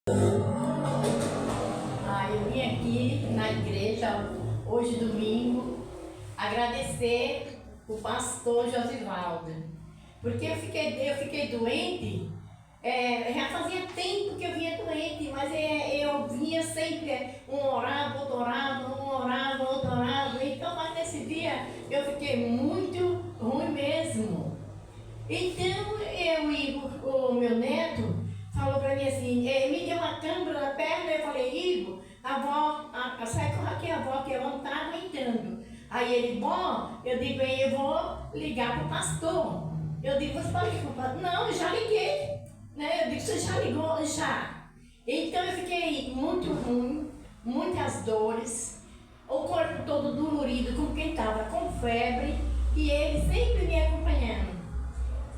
Eu vim aqui na igreja, hoje domingo, agradecer o pastor Josivaldo, porque eu fiquei doente, já fazia tempo que eu vinha doente, mas eu vinha sempre, um orava, outro orava, outro orava, então mas nesse dia eu fiquei muito ruim mesmo. Então eu e o meu neto falou para mim assim, me deu uma câimbra na perna, eu falei, Igor, a avó, sai aqui, a avó que eu não está aguentando. Aí ele, bom, eu digo, eu vou ligar para o pastor. Eu digo, você pode ligar para o pastor? Não, eu já liguei. Né? Eu digo, você já ligou? Já. Então eu fiquei muito ruim, muitas dores, o corpo todo dolorido, como quem estava com febre, e ele sempre me acompanhando.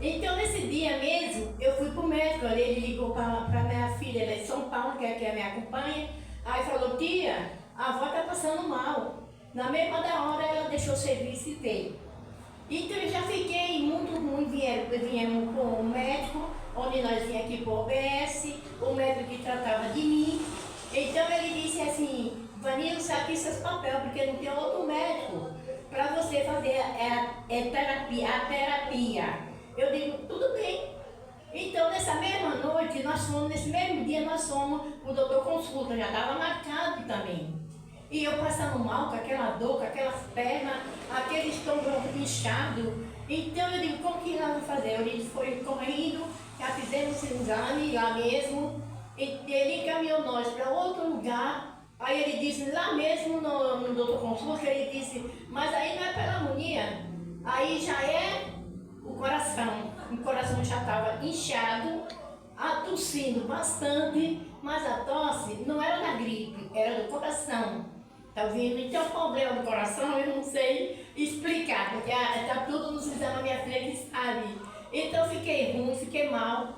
Então nesse dia mesmo, eu fui para o médico, ele ligou para minha filha, ela é de São Paulo, que me acompanha, aí falou, tia, a avó está passando mal. Na mesma da hora ela deixou o serviço e veio. Então eu já fiquei muito ruim, viemos com o médico, onde nós viemos aqui para o OBS, o médico que tratava de mim. Então ele disse assim, Vanilson, aqui seus papéis, porque não tem outro médico para você fazer a terapia. Eu digo, tudo bem. Então, nessa mesma noite, nesse mesmo dia, nós fomos, o doutor consulta, já estava marcado também. E eu passando mal, com aquela dor, com aquelas pernas, aquele estômago inchado. Então, eu digo, como que nós vamos fazer? Ele foi correndo, já fizemos esse exame lá mesmo, e ele encaminhou nós para outro lugar. Aí ele disse, lá mesmo no doutor consulta, ele disse, mas aí não é pneumonia, aí já é o coração já estava inchado, tossindo bastante, mas a tosse não era da gripe, era do coração. Tá vendo? Então o problema do coração eu não sei explicar, porque está tudo nos exames, minha filha que sabe. Então eu fiquei ruim, fiquei mal.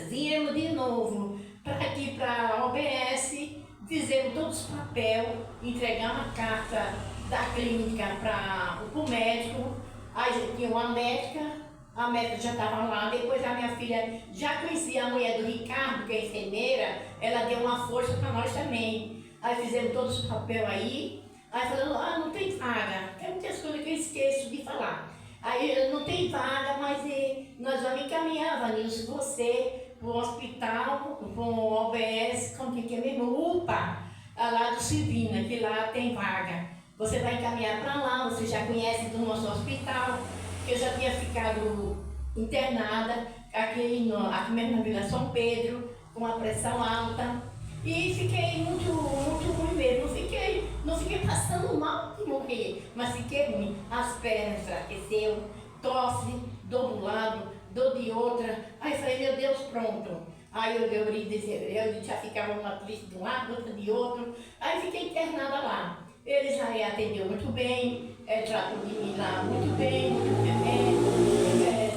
Viemos de novo para aqui para a OBS, fizemos todos os papéis, entregamos a carta da clínica para o médico. Aí tinha uma médica, a médica já estava lá, depois a minha filha já conhecia a mulher do Ricardo, que é enfermeira, ela deu uma força para nós também. Aí fizemos todos os papéis aí falando, não tem vaga, tem muitas coisas que eu esqueço de falar. Aí não tem vaga, mas nós vamos encaminhar, Vanilson, você para o hospital, para o OBS, como que é mesmo? UPA, lá do Silvina, que lá tem vaga. Você vai encaminhar para lá, você já conhece do nosso hospital, que eu já tinha ficado internada aqui mesmo na Vila São Pedro, com a pressão alta. E fiquei muito ruim mesmo, não fiquei passando mal de morrer, mas fiquei ruim. As pernas enfraqueceu, tosse, dor de um lado, dor de outra. Aí falei, meu Deus, pronto. Aí eu já ficava uma triste de um lado, outra de outro. Aí fiquei internada lá. Eles aí atendeu muito bem, tratou de mim lá muito bem,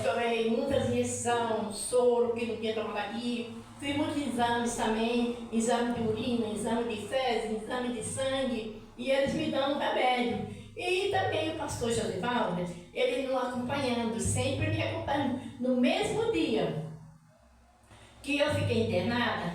tomei muitas injeções, soro que não tinha tomado aqui, fiz muitos exames também, exame de urina, exame de fezes, exame de sangue, e eles me dão um remédio. E também o pastor Josivaldo, ele nos acompanhando, sempre me acompanhando. No mesmo dia que eu fiquei internada,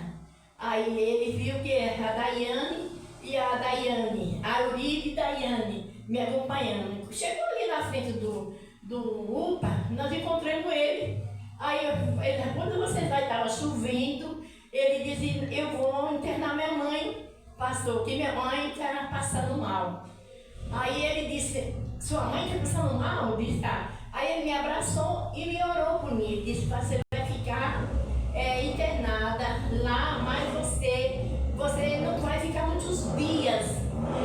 aí ele viu que a Daiane e a Uribe e Daiane me acompanhando. Chegou ali na frente do UPA, nós encontramos ele. Aí ele, quando você vai, estava chovendo, ele disse, eu vou internar minha mãe, pastor, que minha mãe está passando mal. Aí ele disse, sua mãe está passando mal? Eu disse, tá. Aí ele me abraçou e me orou por mim. Ele disse, você vai ficar internada lá, mas você não vai ficar muitos dias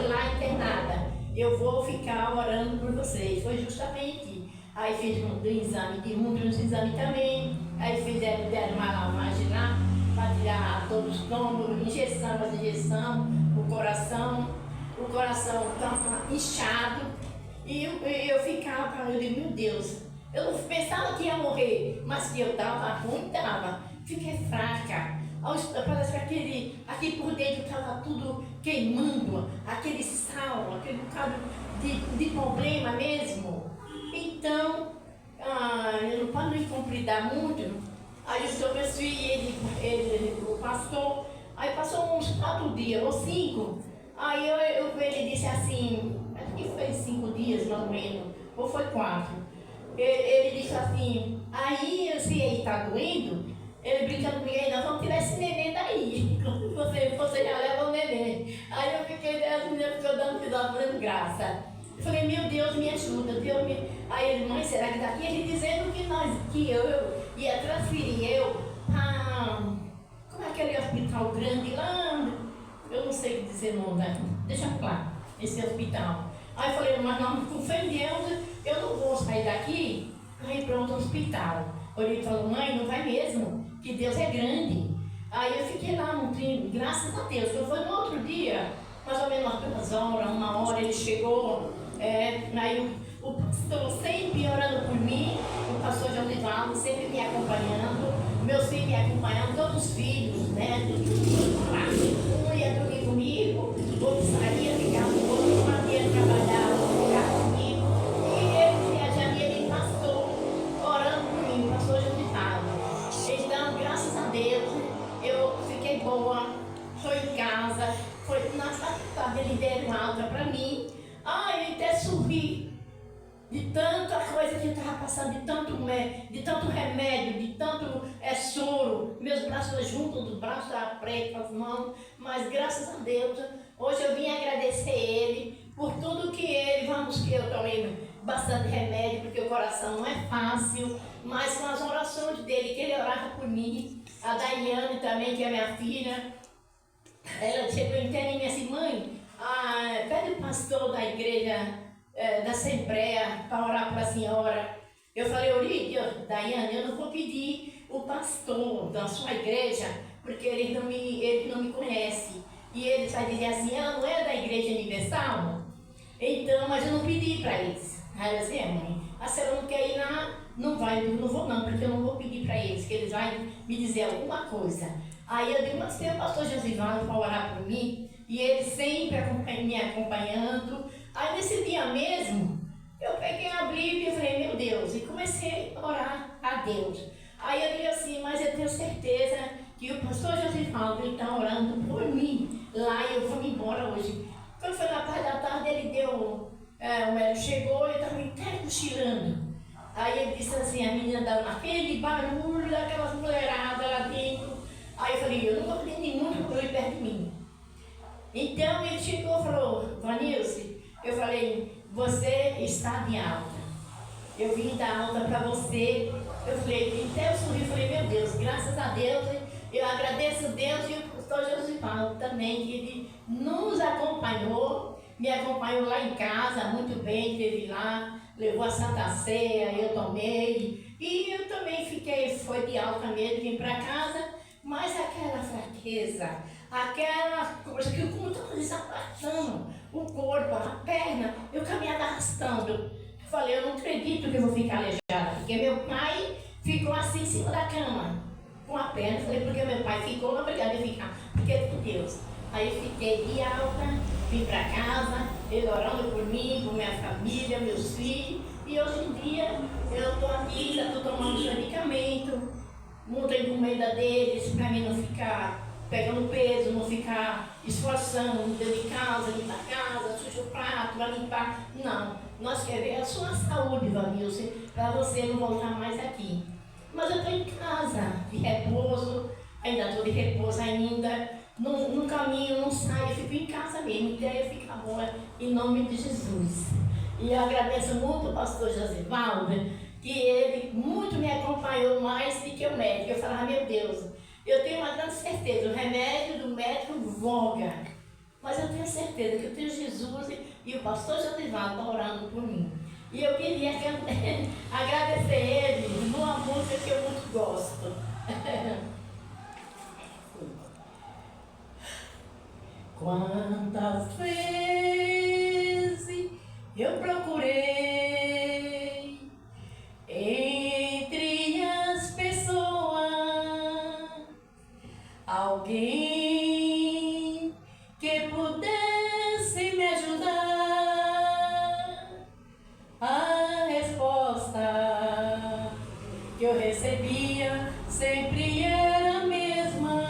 lá internada. Eu vou ficar orando por vocês. Foi justamente. Aí fiz muitos exames também. Aí deram uma lavagem lá para tirar todos os estômagos, injeção, o coração estava inchado. E eu ficava, eu digo, meu Deus, eu não pensava que ia morrer, mas que eu estava ruim, fiquei fraca. Parece que aqui por dentro estava tudo queimando, aquele sal, aquele bocado de problema mesmo. Então, eu não posso me compridar muito. Aí eu comecei, o pastor pastor. Aí passou uns 4 dias, ou 5. Aí ele disse assim, acho que foi 5 dias, mais ou menos, ou foi 4. Ele disse assim, aí se ele está doendo, ele brincando comigo aí, nós vamos tirar esse neném daí. Quando você já leva o neném. Aí eu fiquei, as meninas ficou dando risada, fazendo graça. Eu falei, meu Deus, me ajuda, Deus me... Aí ele, mãe, será que daqui? Ele dizendo que eu ia transferir eu para... Como é aquele hospital grande lá? Eu não sei dizer o nome, né? Deixa eu falar, esse hospital. Aí eu falei, mas não, com fé em Deus, eu não vou sair daqui para ir para outro hospital. Ele falou, mãe, não vai mesmo, que Deus é grande. Aí eu fiquei lá, graças a Deus. Eu fui no outro dia, mais ou menos umas 2 horas, 1 hora, ele chegou. Aí o pastor sempre orando por mim, o pastor Josivaldo sempre me acompanhando, meus filhos me acompanhando, todos os filhos, netos, um ia dormir comigo, outro saía, ficava com outro, um ia trabalhar, outro ficava comigo, e ele viajando, ele pastor orando por mim, o pastor Josivaldo. Então, graças a Deus, eu fiquei boa, foi em casa, foi na faculdade, ele deram alta para mim. Eu até sorri de tanta coisa que eu estava passando, de tanto remédio, de tanto soro, meus braços juntos dos braços, a preta, as mãos, mas graças a Deus, hoje eu vim agradecer ele por tudo que ele, que eu tomei bastante remédio, porque o coração não é fácil, mas com as orações dele, que ele orava por mim, a Daiane também, que é minha filha, ela chegou em mim e disse, mãe, pede o pastor da igreja, da Assembleia, para orar para a senhora. Eu falei, Orídia, Daiane, eu não vou pedir o pastor da sua igreja, porque ele não me conhece. E ele vai dizer assim, ela não é da Igreja Universal? Então, mas eu não pedi para eles. Aí ela disse, mãe, a senhora não quer ir lá? Não vou não, porque eu não vou pedir para eles, que eles vão me dizer alguma coisa. Aí eu digo, mas tem o pastor Josivaldo para orar por mim, e ele sempre me acompanhando. Aí nesse dia mesmo, eu peguei a Bíblia e falei, meu Deus, e comecei a orar a Deus. Aí eu disse assim, mas eu tenho certeza que o pastor Josivaldo está orando por mim lá e eu vou me embora hoje. Quando foi na parte da tarde, ele deu, o médico chegou e eu estava até cochilando. Aí ele disse assim, a menina dava naquele barulho, daquelas mulheradas lá dentro. Aí eu falei, eu não vou pedir nenhum barulho perto de mim. Então ele chegou e falou, Vanilce, eu falei, você está de alta. Eu vim dar alta para você. Eu falei, até eu sorri, falei, meu Deus, graças a Deus, eu agradeço a Deus e o pastor Josivaldo também, que ele nos acompanhou, me acompanhou lá em casa, muito bem, esteve lá, levou a Santa Ceia, eu tomei, e eu também foi de alta mesmo, vim para casa, mas aquela fraqueza, aquela coisa que como estava desapartando, o corpo, a perna, eu caminhava arrastando. Eu falei, eu não acredito que eu vou ficar aleijada, porque meu pai ficou assim em cima da cama, com a perna. Eu falei, porque meu pai ficou, não obrigado a ficar, porque é por Deus. Aí eu fiquei de alta, vim para casa, ele orando por mim, por minha família, meus filhos, e hoje em dia eu estou aqui, estou tomando os medicamentos, muita encomenda deles, para mim não ficar pegando peso, não ficar esforçando dentro de casa, limpar a casa, suja o prato, vai limpar. Não, nós queremos a sua saúde, Vanilce, para você não voltar mais aqui. Mas eu estou em casa, de repouso, ainda estou de repouso ainda, no caminho, não saio, eu fico em casa mesmo, então eu fico boa, em nome de Jesus. E eu agradeço muito ao pastor Josivaldo, que ele muito me acompanhou mais do que o médico. Eu falava, meu Deus, eu tenho uma grande certeza, o remédio do médico voga, mas eu tenho certeza que eu tenho Jesus e o pastor Josivaldo está orando por mim. E eu queria agradecer ele numa música que eu muito gosto. Quantas vezes eu procurei entre as pessoas alguém que pudesse me ajudar. A resposta que eu recebia sempre era a mesma.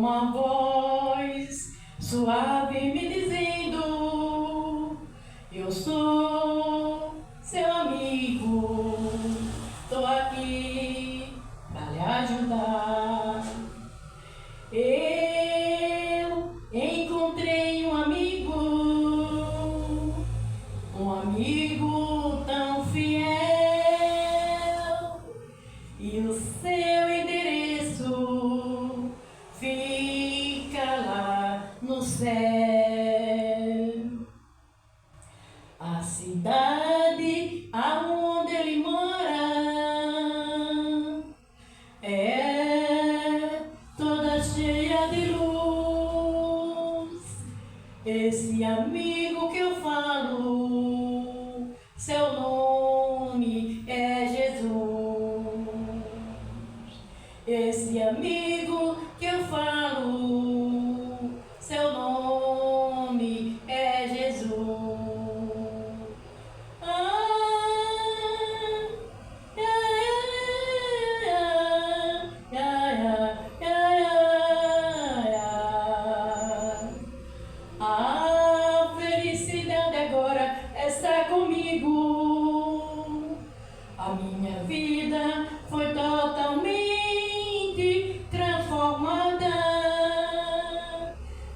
uma voz suave me dizendo: eu sou seu amigo, tô aqui para lhe ajudar. Eu encontrei um amigo tão fiel, e o seu endereço fica lá no céu. A cidade aonde ele mora é toda cheia de luz. Esse amigo que eu falo, seu nome é Jesus. Esse amigo que eu falo, seu nome é Jesus. A felicidade agora está comigo. A minha vida foi totalmente transformada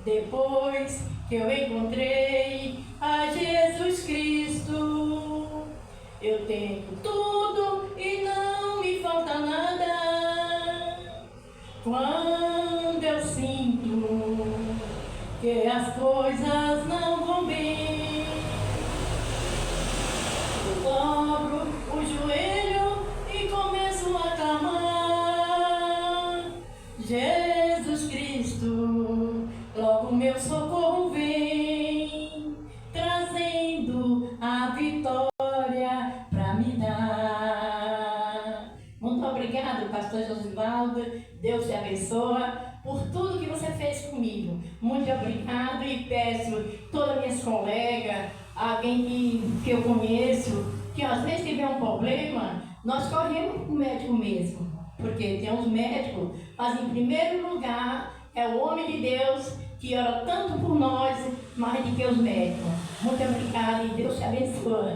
depois que eu encontrei a Jesus Cristo. Eu tenho tudo e não me falta nada. Quando eu sinto que as coisas não vão bem, eu dobro o joelho e começo a clamar: Jesus Cristo, logo meu socorro vem, trazendo a vitória para me dar. Muito obrigado, pastor Josivaldo. Deus te abençoe por tudo que você fez comigo. Muito obrigado, e peço todas as minhas colegas, alguém que eu conheço, que às vezes tiver um problema, nós corremos para o médico mesmo, porque tem uns médicos, mas em primeiro lugar é o homem de Deus que ora tanto por nós, mais do que os médicos. Muito obrigada e Deus te abençoe.